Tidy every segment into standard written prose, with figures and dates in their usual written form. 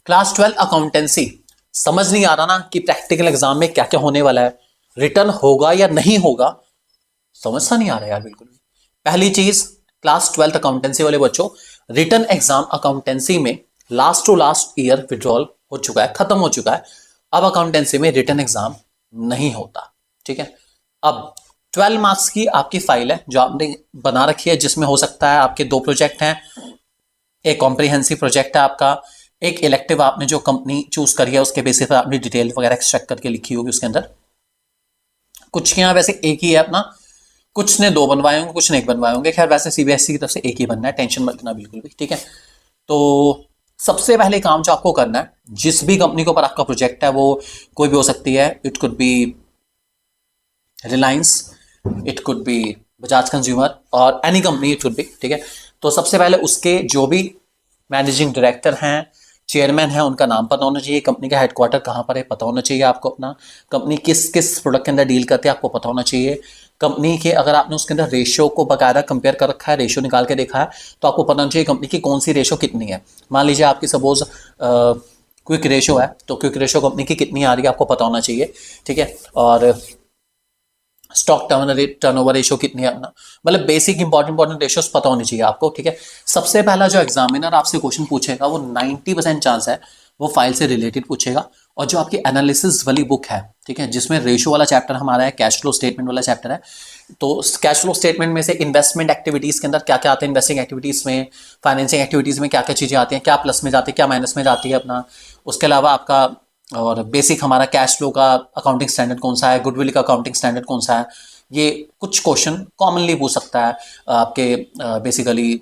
Class 12 accountancy, समझ नहीं आ रहा ना कि प्रैक्टिकल एग्जाम में क्या क्या होने वाला है, रिटर्न होगा या नहीं होगा, समझ सा नहीं आ रहा यार बिल्कुल भी। पहली चीज, क्लास 12 अकाउंटेंसी वाले बच्चों, रिटर्न एग्जाम अकाउंटेंसी में last to last year withdrawal हो चुका है, खत्म हो चुका है। अब अकाउंटेंसी में रिटर्न एग्जाम नहीं होता, ठीक है। अब 12 मार्क्स की आपकी फाइल है जो आपने बना रखी है, जिसमें हो सकता है आपके 2 प्रोजेक्ट हैं, एक कॉम्प्रिहेंसिव प्रोजेक्ट है आपका, एक इलेक्टिव आपने जो कंपनी चूज करी है उसके बेसिस पर आपने डिटेल वगैरह एक्सट्रैक्ट करके लिखी होगी उसके अंदर। कुछ के यहाँ वैसे एक ही है अपना, कुछ ने 2 बनवाए होंगे, कुछ ने 1 बनवाए होंगे। खैर वैसे सीबीएसई की तरफ से एक ही बनना है, टेंशन मत लेना बिल्कुल भी, ठीक है। तो सबसे पहले काम जो आपको करना है, जिस भी कंपनी के ऊपर आपका प्रोजेक्ट है, वो कोई भी हो सकती है, it could be Reliance, it could be Bajaj consumer और any company it could be, ठीक है। तो सबसे पहले उसके जो भी मैनेजिंग डायरेक्टर हैं, चेयरमैन है, उनका नाम पता होना चाहिए, कंपनी का हेडक्वार्टर कहाँ पर है पता होना चाहिए आपको, अपना कंपनी किस किस प्रोडक्ट के अंदर डील करते हैं आपको पता होना चाहिए, कंपनी के अगर आपने उसके अंदर रेशियो को बकायदा कंपेयर कर रखा है, रेशियो निकाल के देखा है, तो आपको पता होना चाहिए कंपनी की कौन सी रेशियो कितनी है। मान लीजिए आपकी सपोज क्विक रेशियो है, तो क्विक रेशियो कंपनी की कितनी आ रही है आपको पता होना चाहिए, ठीक है। और स्टॉक टर्नओवर रेशियो कितनी है अपना, मतलब बेसिक इंपॉर्टेंट रेशियोज पता होनी चाहिए आपको, ठीक है। सबसे पहला जो एग्जामिनर आपसे क्वेश्चन पूछेगा वो 90% चांस है वो फाइल से रिलेटेड पूछेगा। और जो आपकी एनालिसिस वाली बुक है, ठीक है, जिसमें रेशियो वाला चैप्टर हमारा है, कैश फ्लो स्टेटमेंट वाला चैप्टर है, तो कैश फ्लो स्टेटमेंट में से इन्वेस्टमेंट एक्टिविटीज के अंदर क्या क्या आता है, इन्वेस्टिंग एक्टिविटीज में, फाइनेंसिंग एक्टिविटीज में क्या क्या चीजें आती हैं, क्या प्लस में जाती है क्या माइनस में जाती है अपना। उसके अलावा आपका और बेसिक हमारा कैश फ्लो का अकाउंटिंग स्टैंडर्ड कौन सा है, गुडविल का अकाउंटिंग स्टैंडर्ड कौन सा है, ये कुछ क्वेश्चन कॉमनली पूछ सकता है आपके। बेसिकली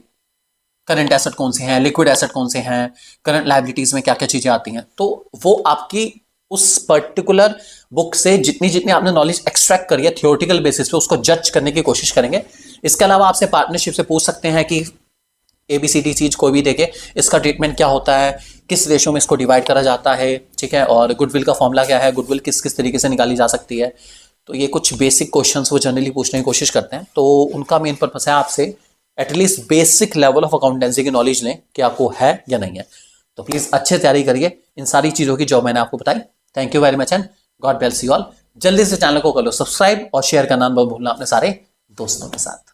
करंट एसेट कौन से हैं, लिक्विड एसेट कौन से हैं, करंट लायबिलिटीज में क्या क्या चीजें आती हैं, तो वो आपकी उस पर्टिकुलर बुक से जितनी जितनी आपने नॉलेज एक्सट्रैक्ट करी है थियोरेटिकल बेसिस पे उसको जज करने की कोशिश करेंगे। इसके अलावा आपसे पार्टनरशिप से पूछ सकते हैं कि ABCD चीज कोई भी देके इसका ट्रीटमेंट क्या होता है, किस रेशो में इसको डिवाइड करा जाता है, ठीक है, और गुडविल का फॉर्मूला क्या है, गुडविल किस किस तरीके से निकाली जा सकती है। तो ये कुछ बेसिक क्वेश्चंस वो जनरली पूछने की कोशिश करते हैं, तो उनका मेन पर्पस है आपसे at least basic level of accountancy की नॉलेज लें कि आपको है या नहीं है। तो प्लीज अच्छे तैयारी करिए इन सारी चीजों की जो मैंने आपको बताई। Thank you very much and God bless you all. जल्दी से चैनल को कर लो सब्सक्राइब और शेयर करना मत भूलना अपने सारे दोस्तों के साथ।